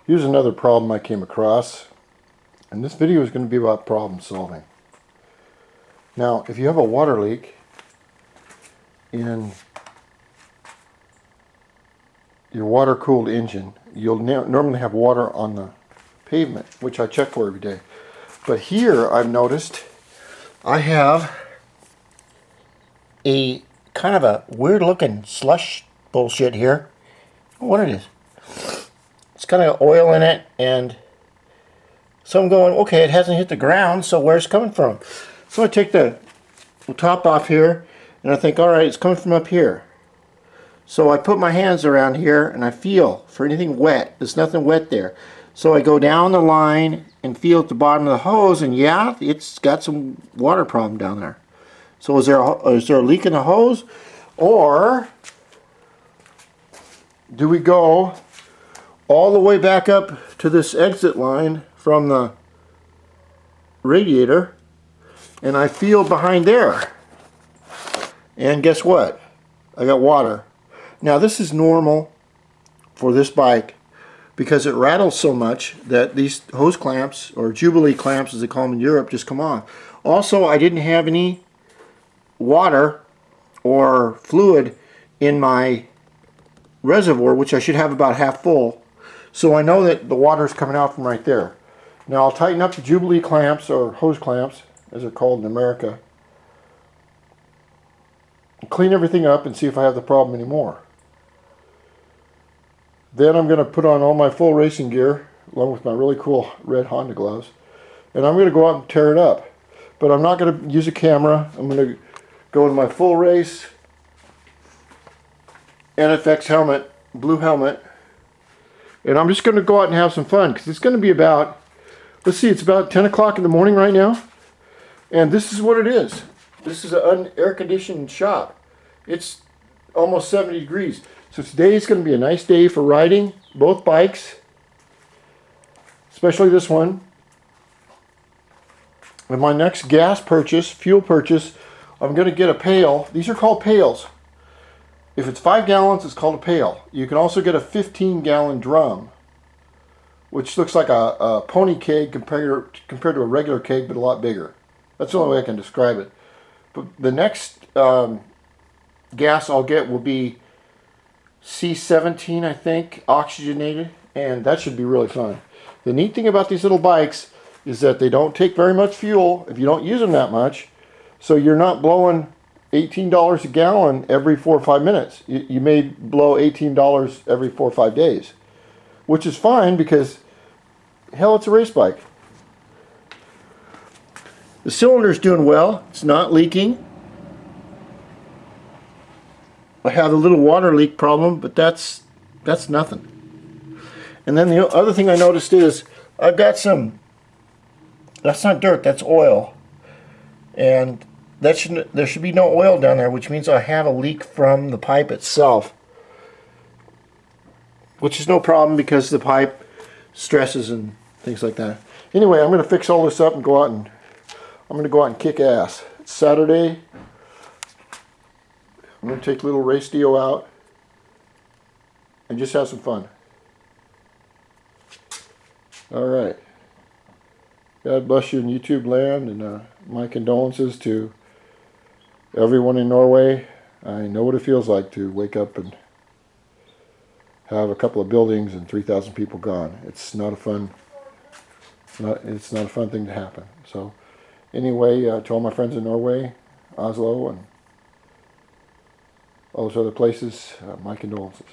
Here's another problem I came across, and this video is going to be about problem solving. Now, if you have a water leak in your water-cooled engine, you'll normally have water on the pavement, which I check for every day. But here, I've noticed, I have a kind of a weird-looking slush bullshit here. I don't know what it is. It's kind of oil in it, and so I'm going, okay, it hasn't hit the ground, so where's it coming from? So I take the top off here, and I think, all right, it's coming from up here. So I put my hands around here, and I feel for anything wet. There's nothing wet there. So I go down the line and feel at the bottom of the hose, and yeah, it's got some water problem down there. So is there a leak in the hose, or do we go all the way back up to this exit line from the radiator, and I feel behind there, and guess what? I got water. Now this is normal for this bike because it rattles so much that these hose clamps, or Jubilee clamps as they call them in Europe, just come on. Also, I didn't have any water or fluid in my reservoir, which I should have about half full. So I know that the water is coming out from right there. Now I'll tighten up the Jubilee clamps, or hose clamps as they're called in America, clean everything up and see if I have the problem anymore. Then I'm going to put on all my full racing gear along with my really cool red Honda gloves, and I'm going to go out and tear it up. But I'm not going to use a camera. I'm going to go in my full race NFX helmet, blue helmet, and I'm just going to go out and have some fun, because it's going to be about, let's see, it's about 10 o'clock in the morning right now, and this is what it is. This is an air-conditioned shop. It's almost 70 degrees. So today is going to be a nice day for riding both bikes, especially this one. And my next gas purchase, fuel purchase, I'm going to get a pail. These are called pails. If it's 5 gallons, it's called a pail. You can also get a 15-gallon drum, which looks like a pony keg compared to a regular keg, but a lot bigger. That's the only way I can describe it. But the next gas I'll get will be C17, I think, oxygenated, and that should be really fun. The neat thing about these little bikes is that they don't take very much fuel if you don't use them that much, so you're not blowing $18 a gallon every 4 or 5 minutes. You may blow $18 every 4 or 5 days, which is fine because, hell, it's a race bike. The cylinder's doing well. It's not leaking. I have a little water leak problem, but that's nothing. And then the other thing I noticed is I've got some, that's not dirt, that's oil. And there should be no oil down there, which means I have a leak from the pipe itself, which is no problem because the pipe stresses and things like that. Anyway, I'm going to fix all this up and go out and I'm going to go out and kick ass. It's Saturday. I'm going to take little Race Dio out and just have some fun. Alright. God bless you in YouTube land, and my condolences to everyone in Norway. I know what it feels like to wake up and have a couple of buildings and 3,000 people gone. It's not a fun, it's not a fun thing to happen. So anyway, to all my friends in Norway, Oslo, and all those other places, my condolences.